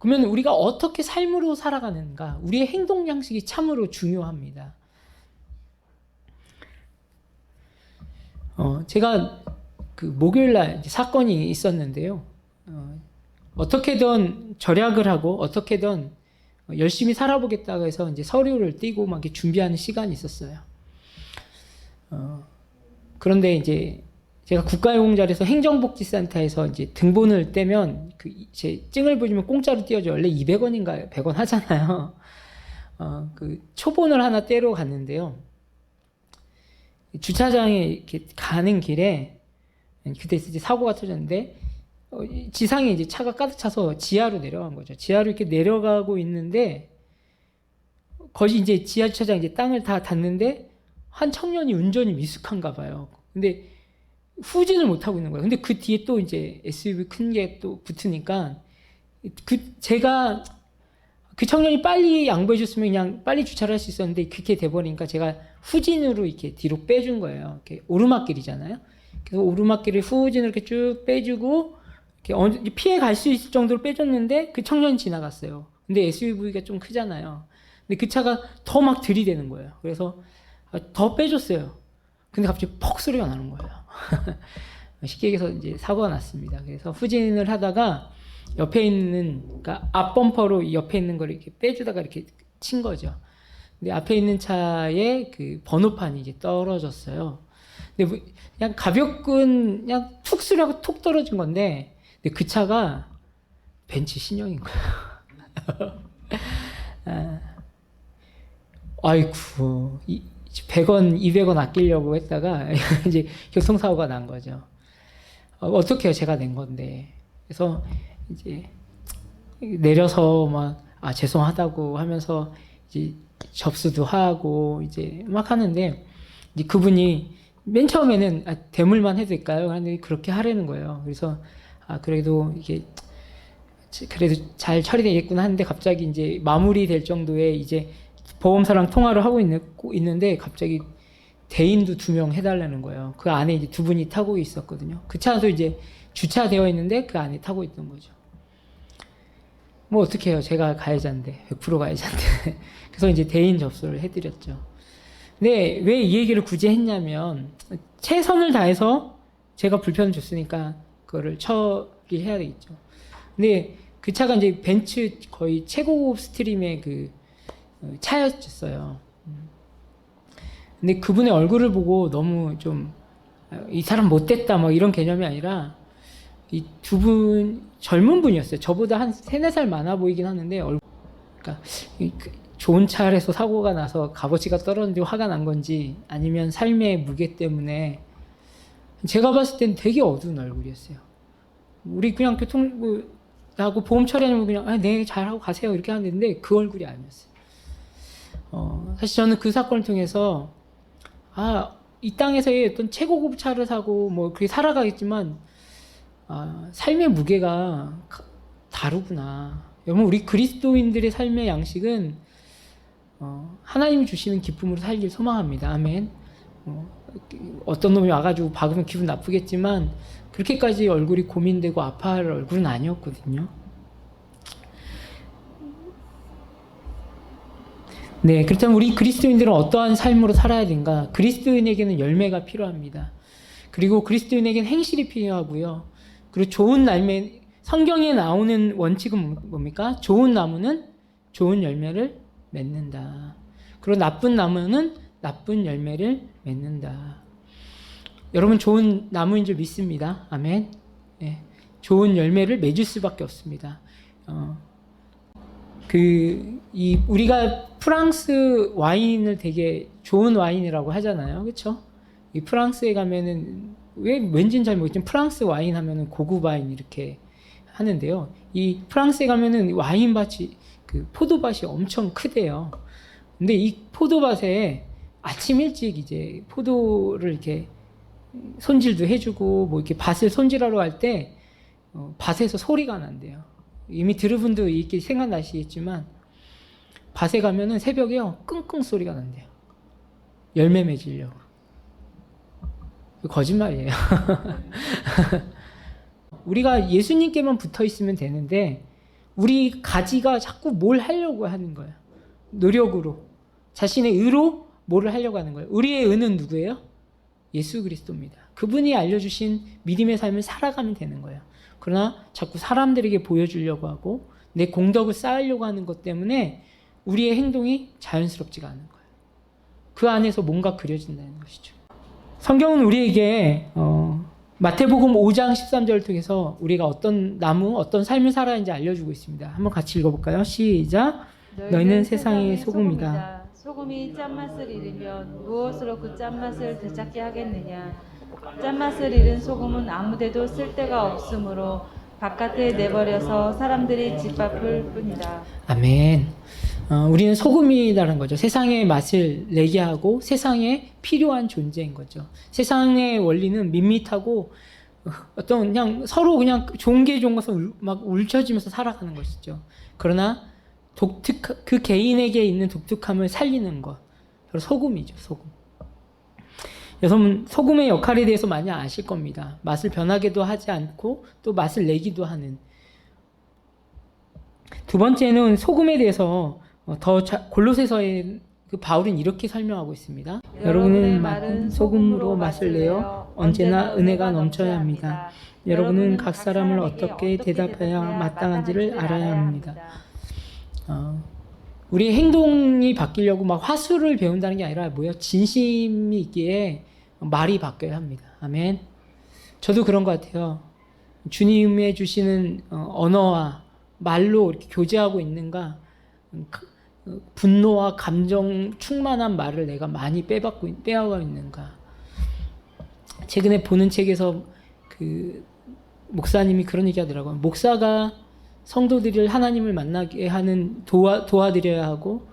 그러면 우리가 어떻게 삶으로 살아가는가? 우리의 행동 양식이 참으로 중요합니다. 제가 그 목요일날 사건이 있었는데요. 어떻게든 절약을 하고 어떻게든 열심히 살아보겠다고 해서 이제 서류를 띄고 막 이렇게 준비하는 시간이 있었어요. 그런데 이제 제가 국가유공자에서 행정복지센터에서 이제 등본을 떼면 제 증을 보시면 공짜로 띄워줘. 원래 200원인가 100원 하잖아요. 그 초본을 하나 떼러 갔는데요. 주차장에 이렇게 가는 길에 그때 이제 사고가 터졌는데 지상에 이제 차가 가득 차서 지하로 내려간 거죠. 지하로 이렇게 내려가고 있는데 거기 이제 지하 주차장 이제 땅을 다 닿는데 한 청년이 운전이 미숙한가 봐요. 근데 후진을 못 하고 있는 거예요. 근데 그 뒤에 또 이제 SUV 큰 게 또 붙으니까 제가 그 청년이 빨리 양보해 줬으면 그냥 빨리 주차를 할 수 있었는데 그렇게 돼버리니까 제가 후진으로 이렇게 뒤로 빼준 거예요. 이렇게 오르막길이잖아요. 그래서 오르막길을 후진으로 이렇게 쭉 빼주고 이렇게 피해 갈 수 있을 정도로 빼줬는데 그 청년이 지나갔어요. 근데 SUV가 좀 크잖아요. 근데 그 차가 더 막 들이대는 거예요. 그래서 더 빼줬어요. 근데 갑자기 퍽 소리가 나는 거예요. 쉽게 얘기해서 이제 사고가 났습니다. 그래서 후진을 하다가 옆에 있는, 그러니까 앞 범퍼로 옆에 있는 걸 이렇게 빼주다가 이렇게 친 거죠. 근데 앞에 있는 차의 그 번호판이 이제 떨어졌어요. 근데 그냥 가볍군, 그냥 툭 소리하고 툭 떨어진 건데, 근데 그 차가 벤츠 신형인 거예요. 아이쿠, 100원, 200원 아끼려고 했다가 이제 교통사고가 난 거죠. 어떻게 해요? 제가 낸 건데. 그래서 이제 내려서 막, 죄송하다고 하면서 이제 접수도 하고 이제 막 하는데, 이제 그분이 맨 처음에는 대물만 해도 될까요? 하는데 그렇게 하라는 거예요. 그래서, 그래도 이게, 그래도 잘 처리되겠구나 하는데 갑자기 이제 마무리될 정도의 이제 보험사랑 통화를 하고 있는데 갑자기 대인도 2명 해달라는 거예요. 그 안에 이제 2분이 타고 있었거든요. 그 차도 이제 주차되어 있는데 그 안에 타고 있던 거죠. 뭐 어떻게 해요? 제가 가해자인데, 100% 가해자인데. 그래서 이제 대인 접수를 해드렸죠. 근데 왜 이 얘기를 굳이 했냐면, 최선을 다해서 제가 불편을 줬으니까 그거를 처리해야 되겠죠. 근데 그 차가 이제 벤츠 거의 최고급 스트림의 그 차였어요. 근데 그분의 얼굴을 보고 너무 좀 이 사람 못됐다 뭐 이런 개념이 아니라 이 2분 젊은 분이었어요. 저보다 한 3-4살 많아 보이긴 하는데 그러니까 좋은 차에서 사고가 나서 값어치가 떨어졌는데 화가 난 건지 아니면 삶의 무게 때문에 제가 봤을 땐 되게 어두운 얼굴이었어요. 우리 그냥 교통하고 보험 처리하면 그냥 네 잘하고 가세요 이렇게 하는데 그 얼굴이 아니었어요. 사실 저는 그 사건을 통해서 이 땅에서의 어떤 최고급 차를 사고 뭐 그렇게 살아가겠지만 삶의 무게가 다르구나. 여러분 우리 그리스도인들의 삶의 양식은 하나님이 주시는 기쁨으로 살길 소망합니다. 아멘. 어떤 놈이 와가지고 박으면 기분 나쁘겠지만 그렇게까지 얼굴이 고민되고 아파할 얼굴은 아니었거든요. 네, 그렇다면 우리 그리스도인들은 어떠한 삶으로 살아야 되는가? 그리스도인에게는 열매가 필요합니다. 그리고 그리스도인에게는 행실이 필요하고요. 그리고 좋은 날매, 성경에 나오는 원칙은 뭡니까? 좋은 나무는 좋은 열매를 맺는다. 그리고 나쁜 나무는 나쁜 열매를 맺는다. 여러분 좋은 나무인 줄 믿습니다. 아멘. 네, 좋은 열매를 맺을 수밖에 없습니다. 우리가 프랑스 와인을 되게 좋은 와인이라고 하잖아요. 그렇죠? 이 프랑스에 가면은 왠지는 잘 모르겠지만 프랑스 와인 하면은 고급 와인 이렇게 하는데요. 이 프랑스에 가면은 와인밭이 그 포도밭이 엄청 크대요. 근데 이 포도밭에 아침 일찍 이제 포도를 이렇게 손질도 해주고 뭐 이렇게 밭을 손질하러 갈 때 밭에서 소리가 난대요. 이미 들은 분도 이렇게 생각나시겠지만 밭에 가면은 새벽에요 끙끙 소리가 난대요. 열매 맺으려고. 거짓말이에요. 우리가 예수님께만 붙어 있으면 되는데 우리 가지가 자꾸 뭘 하려고 하는 거예요. 노력으로. 자신의 의로 뭐를 하려고 하는 거예요. 우리의 의는 누구예요? 예수 그리스도입니다. 그분이 알려주신 믿음의 삶을 살아가면 되는 거예요. 그러나 자꾸 사람들에게 보여주려고 하고 내 공덕을 쌓으려고 하는 것 때문에 우리의 행동이 자연스럽지가 않은 거예요. 그 안에서 뭔가 그려진다는 것이죠. 성경은 우리에게 마태복음 5장 13절을 통해서 우리가 어떤 나무, 어떤 삶을 살아야 하는지 알려주고 있습니다. 한번 같이 읽어볼까요? 시작. 너희는 세상의 소금이다. 소금이 짠맛을 잃으면 무엇으로 그 짠맛을 되찾게 하겠느냐. 짠맛을 잃은 소금은 아무데도 쓸데가 없으므로 바깥에 내버려서 사람들이 짓밟을 뿐이다. 아멘. 우리는 소금이라는 거죠. 세상의 맛을 내게 하고 세상에 필요한 존재인 거죠. 세상의 원리는 밋밋하고 어떤 그냥 서로 그냥 좋은 게 좋은 것을 막 울쳐지면서 살아가는 것이죠. 그러나 그 개인에게 있는 독특함을 살리는 것. 바로 소금이죠, 소금. 여러분, 소금의 역할에 대해서 많이 아실 겁니다. 맛을 변하게도 하지 않고 또 맛을 내기도 하는. 두 번째는 소금에 대해서 골로새서의 그 바울은 이렇게 설명하고 있습니다. 여러분은 맛은 소금으로 맛을 내어 언제나 은혜가 넘쳐야 합니다. 여러분은 각 사람을 어떻게 대답해야 마땅한지를 알아야 합니다. 우리의 행동이 바뀌려고 막 화술을 배운다는 게 아니라 뭐예요? 진심이 있기에 말이 바뀌어야 합니다. 아멘. 저도 그런 것 같아요. 주님의 주시는 언어와 말로 이렇게 교제하고 있는가, 분노와 감정 충만한 말을 내가 많이 빼앗고 있는가. 최근에 보는 책에서 그 목사님이 그런 얘기 하더라고요. 목사가 성도들을 하나님을 만나게 하는 도와드려야 하고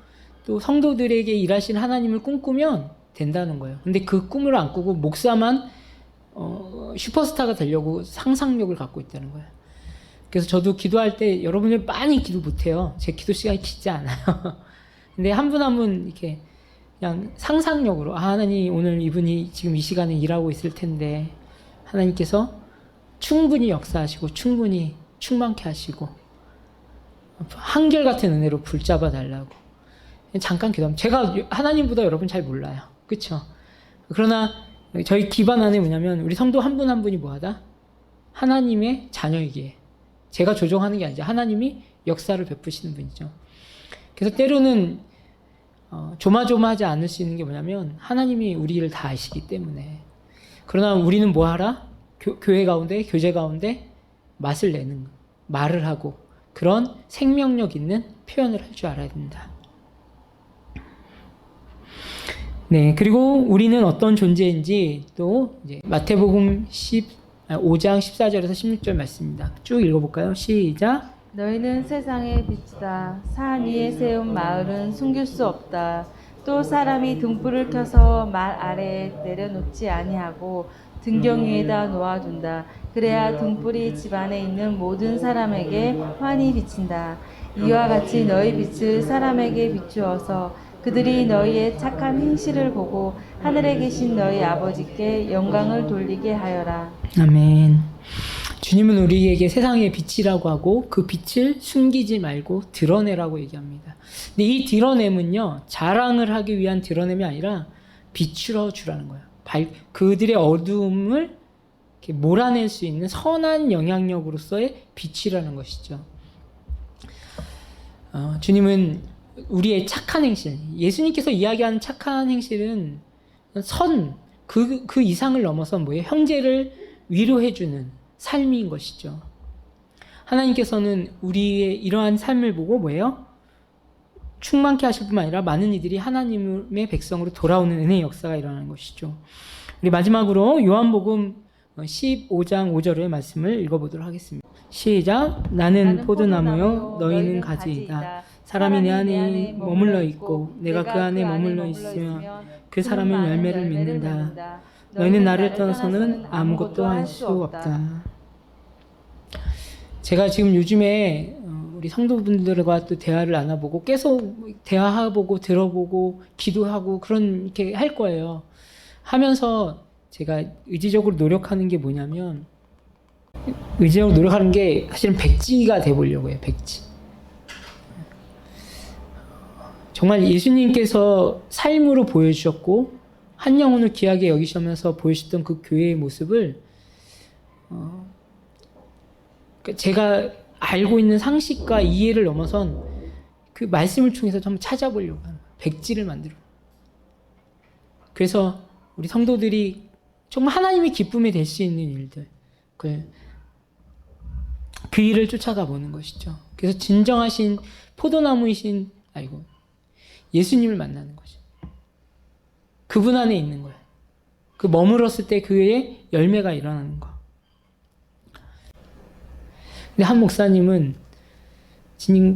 또 성도들에게 일하신 하나님을 꿈꾸면 된다는 거예요. 근데 그 꿈을 안 꾸고 목사만 슈퍼스타가 되려고 상상력을 갖고 있다는 거예요. 그래서 저도 기도할 때 여러분들 많이 기도 못해요. 제 기도 시간이 길지 않아요. 근데 한 분 한 분 이렇게 그냥 상상력으로 하나님 오늘 이분이 지금 이 시간에 일하고 있을 텐데 하나님께서 충분히 역사하시고 충분히 충만케 하시고 한결같은 은혜로 붙잡아 달라고 잠깐 기도하면 제가 하나님보다 여러분 잘 몰라요. 그렇죠? 그러나 저희 기반 안에 뭐냐면 우리 성도 한 분 한 분이 뭐하다? 하나님의 자녀이기에 제가 조종하는 게 아니죠. 하나님이 역사를 베푸시는 분이죠. 그래서 때로는 조마조마하지 않을 수 있는 게 뭐냐면 하나님이 우리를 다 아시기 때문에. 그러나 우리는 뭐하라? 교회 가운데, 교제 가운데 맛을 내는, 말을 하고 그런 생명력 있는 표현을 할 줄 알아야 된다. 네, 그리고 우리는 어떤 존재인지 또 이제 마태복음 5장 14절에서 16절 말씀입니다. 쭉 읽어볼까요? 시작. 너희는 세상의 빛이다. 산 위에 세운 마을은 숨길 수 없다. 또 사람이 등불을 켜서 말 아래에 내려놓지 아니하고 등경 위에다 놓아둔다. 그래야 등불이 집 안에 있는 모든 사람에게 환히 비친다. 이와 같이 너희 빛을 사람에게 비추어서 그들이 너희의 착한 행실을 보고 하늘에 계신 너희 아버지께 영광을 돌리게 하여라. 아멘. 주님은 우리에게 세상의 빛이라고 하고 그 빛을 숨기지 말고 드러내라고 얘기합니다. 근데 이 드러냄은요, 자랑을 하기 위한 드러냄이 아니라 비추어 주라는 거예요. 그들의 어두움을 이렇게 몰아낼 수 있는 선한 영향력으로서의 빛이라는 것이죠. 주님은 우리의 착한 행실, 예수님께서 이야기하는 착한 행실은 그 이상을 넘어서 뭐예요? 형제를 위로해주는 삶인 것이죠. 하나님께서는 우리의 이러한 삶을 보고 뭐예요? 충만케 하실 뿐만 아니라 많은 이들이 하나님의 백성으로 돌아오는 은혜의 역사가 일어나는 것이죠. 우리 마지막으로 요한복음 15장 5절의 말씀을 읽어보도록 하겠습니다. 시작. 나는 포도나무요 너희는 가지이다. 사람이 내 안에 머물러 있고 내가 그 안에 머물러 있으면 그 사람은 열매를 맺는다. 너희는 나를 떠나서는 아무것도 할 수 없다. 제가 지금 요즘에 우리 성도분들과 또 대화를 나눠보고 계속 대화해보고 들어보고 기도하고 그런 이렇게 할 거예요. 하면서 제가 의지적으로 노력하는 게 뭐냐면 의지적으로 노력하는 게 사실은 백지가 돼보려고 해요. 백지. 정말 예수님께서 삶으로 보여주셨고 한 영혼을 귀하게 여기시면서 보여주셨던 그 교회의 모습을 제가 알고 있는 상식과 이해를 넘어선 그 말씀을 통해서 한번 찾아보려고 하는 거예요. 백지를 만들어. 그래서 우리 성도들이 정말 하나님의 기쁨에 될 수 있는 일들, 그 일을 쫓아가 보는 것이죠. 그래서 진정하신 포도나무이신 예수님을 만나는 거죠. 그분 안에 있는 거예요. 그 머물었을 때 그의 열매가 일어나는 거. 근데 한 목사님은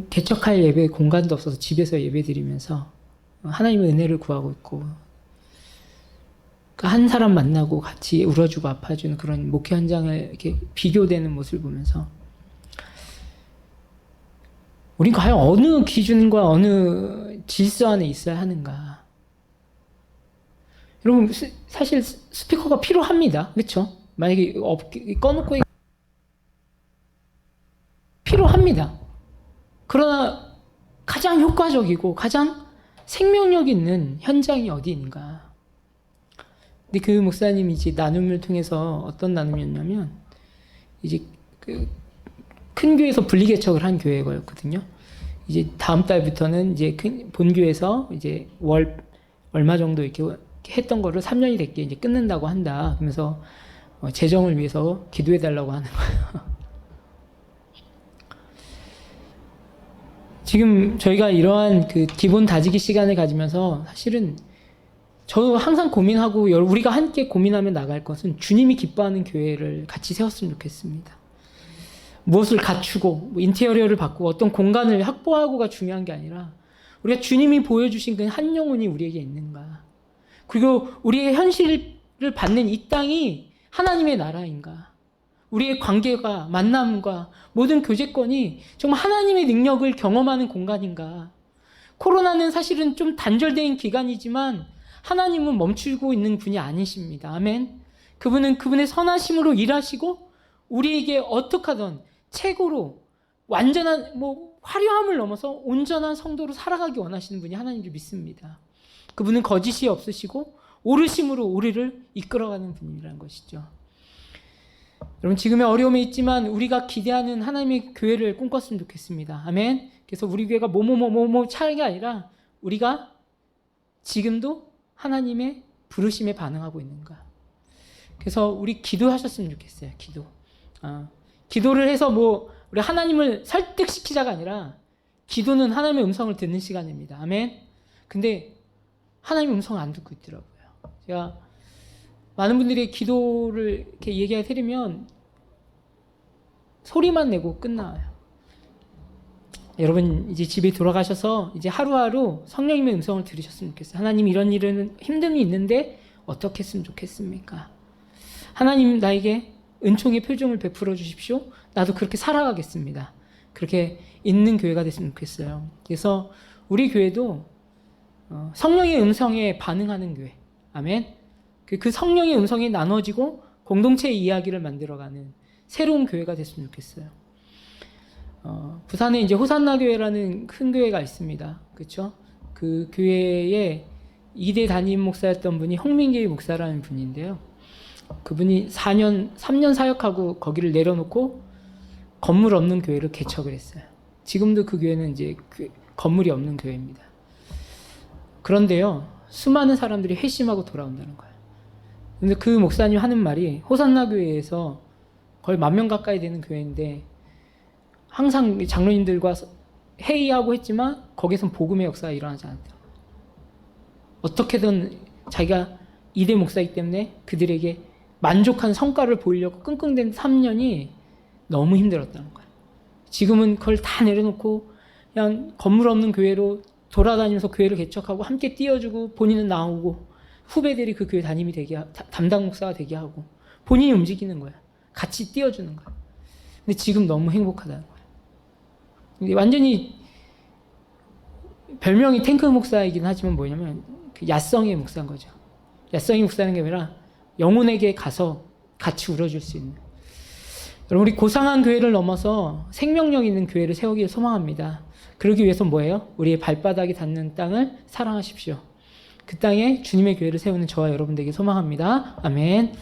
개척할 예배 공간도 없어서 집에서 예배 드리면서 하나님의 은혜를 구하고 있고, 한 사람 만나고 같이 울어주고 아파주는 그런 목회 현장을 이렇게 비교되는 모습을 보면서 우린 과연 어느 기준과 어느 질서 안에 있어야 하는가. 여러분, 사실 스피커가 필요합니다. 그렇죠? 만약에 꺼놓고 필요합니다. 그러나 가장 효과적이고 가장 생명력 있는 현장이 어디인가. 근데 그 목사님이 이제 나눔을 통해서 어떤 나눔이었냐면, 이제 큰 교회에서 분리개척을 한 교회였거든요. 이제 다음 달부터는 이제 본교에서 이제 얼마 정도 이렇게 했던 거를 3년이 됐게 이제 끊는다고 한다. 그러면서 재정을 위해서 기도해 달라고 하는 거예요. 지금 저희가 이러한 그 기본 다지기 시간을 가지면서 사실은 저 항상 고민하고 우리가 함께 고민하며 나갈 것은 주님이 기뻐하는 교회를 같이 세웠으면 좋겠습니다. 무엇을 갖추고 인테리어를 바꾸고 어떤 공간을 확보하고가 중요한 게 아니라 우리가 주님이 보여주신 그 한 영혼이 우리에게 있는가, 그리고 우리의 현실을 받는 이 땅이 하나님의 나라인가, 우리의 관계가 만남과 모든 교제권이 정말 하나님의 능력을 경험하는 공간인가. 코로나는 사실은 좀 단절된 기간이지만 하나님은 멈추고 있는 분이 아니십니다. 아멘. 그분은 그분의 선하심으로 일하시고 우리에게 어떻게 하든 최고로 완전한 화려함을 넘어서 온전한 성도로 살아가기 원하시는 분이 하나님인 줄 믿습니다. 그분은 거짓이 없으시고 오르심으로 우리를 이끌어가는 분이라는 것이죠. 여러분, 지금의 어려움에 있지만 우리가 기대하는 하나님의 교회를 꿈꿨으면 좋겠습니다. 아멘. 그래서 우리 교회가 차이가 아니라 우리가 지금도 하나님의 부르심에 반응하고 있는가. 그래서 우리 기도하셨으면 좋겠어요. 기도를 해서 우리 하나님을 설득시키자가 아니라 기도는 하나님의 음성을 듣는 시간입니다. 아멘. 근데 하나님의 음성을 안 듣고 있더라고요. 제가 많은 분들이 기도를 이렇게 얘기해 드리면 소리만 내고 끝나요. 여러분, 이제 집에 돌아가셔서 이제 하루하루 성령님의 음성을 들으셨으면 좋겠어요. 하나님, 이런 일은 힘듦이 있는데 어떻게 했으면 좋겠습니까? 하나님, 나에게 은총의 표정을 베풀어 주십시오. 나도 그렇게 살아가겠습니다. 그렇게 있는 교회가 됐으면 좋겠어요. 그래서 우리 교회도 성령의 음성에 반응하는 교회. 아멘. 그 성령의 음성이 나눠지고 공동체의 이야기를 만들어가는 새로운 교회가 됐으면 좋겠어요. 부산에 이제 호산나 교회라는 큰 교회가 있습니다. 그렇죠? 그 교회에 2대 담임 목사였던 분이 홍민기 목사라는 분인데요. 그분이 3년 사역하고 거기를 내려놓고 건물 없는 교회를 개척을 했어요. 지금도 그 교회는 이제 건물이 없는 교회입니다. 그런데요, 수많은 사람들이 회심하고 돌아온다는 거예요. 근데 그 목사님 하는 말이, 호산나 교회에서 거의 10,000명 가까이 되는 교회인데 항상 장로님들과 회의하고 했지만 거기선 복음의 역사가 일어나지 않았다. 어떻게든 자기가 2대 목사이기 때문에 그들에게 만족한 성과를 보이려고 끙끙댄 3년이 너무 힘들었다는 거예요. 지금은 그걸 다 내려놓고 그냥 건물 없는 교회로 돌아다니면서 교회를 개척하고 함께 띄워주고 본인은 나오고 후배들이 그 교회 담임이 되게 담당 목사가 되게 하고 본인이 움직이는 거야. 같이 띄워주는 거야. 근데 지금 너무 행복하다는 거야. 근데 완전히 별명이 탱크 목사이긴 하지만 뭐냐면 그 야성의 목사인 거죠. 야성의 목사는 게 아니라 영혼에게 가서 같이 울어줄 수 있는. 여러분, 우리 고상한 교회를 넘어서 생명력 있는 교회를 세우기를 소망합니다. 그러기 위해서 뭐예요? 우리의 발바닥이 닿는 땅을 사랑하십시오. 그 땅에 주님의 교회를 세우는 저와 여러분들에게 소망합니다. 아멘.